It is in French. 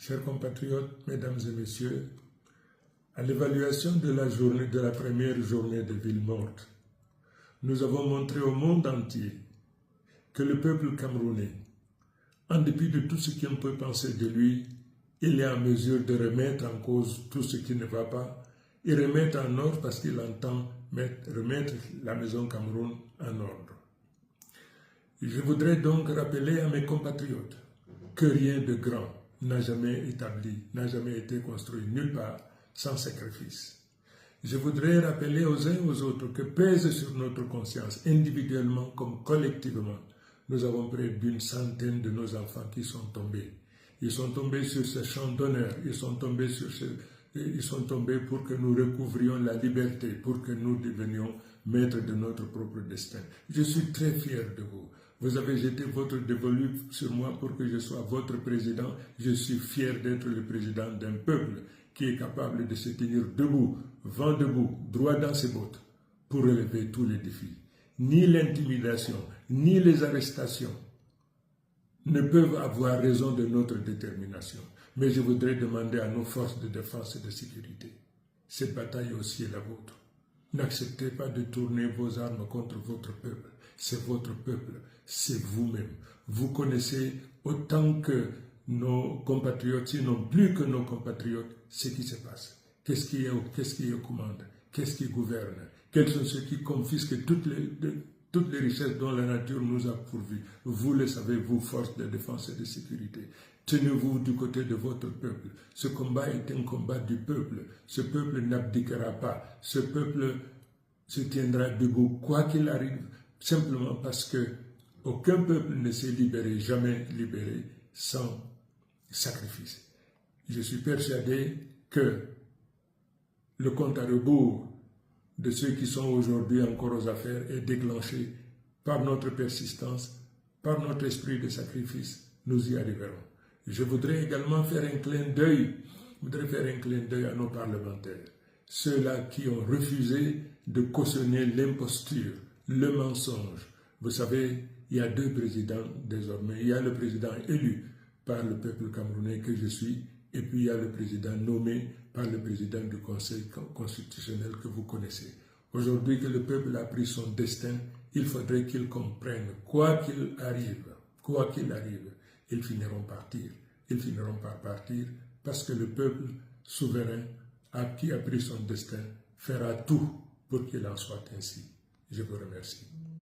Chers compatriotes, mesdames et messieurs, à l'évaluation de la première journée de Ville morte, nous avons montré au monde entier que le peuple camerounais, en dépit de tout ce qu'on peut penser de lui, il est en mesure de remettre en cause tout ce qui ne va pas et remettre en ordre parce qu'il entend remettre la maison Cameroun en ordre. Je voudrais donc rappeler à mes compatriotes que rien de grand n'a jamais été construit nulle part sans sacrifice. Je voudrais rappeler aux uns et aux autres que pèse sur notre conscience, individuellement comme collectivement, nous avons près d'une centaine de nos enfants qui sont tombés. Ils sont tombés sur ce champ d'honneur, ils sont tombés pour que nous recouvrions la liberté, pour que nous devenions maîtres de notre propre destin. Je suis très fier de vous. Vous avez jeté votre dévolu sur moi pour que je sois votre président. Je suis fier d'être le président d'un peuple qui est capable de se tenir debout, vent debout, droit dans ses bottes, pour relever tous les défis. Ni l'intimidation, ni les arrestations ne peuvent avoir raison de notre détermination. Mais je voudrais demander à nos forces de défense et de sécurité, cette bataille aussi est la vôtre. N'acceptez pas de tourner vos armes contre votre peuple. C'est votre peuple, c'est vous-même. Vous connaissez autant que nos compatriotes, sinon plus que nos compatriotes, ce qui se passe. Qu'est-ce qui est aux commandes? Qu'est-ce qui gouverne? Quels sont ceux qui confisquent toutes les richesses dont la nature nous a pourvues? Vous le savez, vous, forces de défense et de sécurité. Tenez-vous du côté de votre peuple. Ce combat est un combat du peuple. Ce peuple n'abdiquera pas. Ce peuple se tiendra debout, quoi qu'il arrive, simplement parce que aucun peuple ne s'est libéré, jamais libéré, sans sacrifice. Je suis persuadé que le compte à rebours de ceux qui sont aujourd'hui encore aux affaires est déclenché par notre persistance, par notre esprit de sacrifice. Nous y arriverons. Je voudrais également faire un clin d'œil à nos parlementaires, ceux-là qui ont refusé de cautionner l'imposture, le mensonge. Vous savez, il y a deux présidents désormais. Il y a le président élu par le peuple camerounais que je suis, et puis il y a le président nommé par le président du Conseil constitutionnel que vous connaissez. Aujourd'hui que le peuple a pris son destin, il faudrait qu'il comprenne, quoi qu'il arrive, ils finiront par partir, parce que le peuple souverain qui a pris son destin fera tout pour qu'il en soit ainsi. Je vous remercie.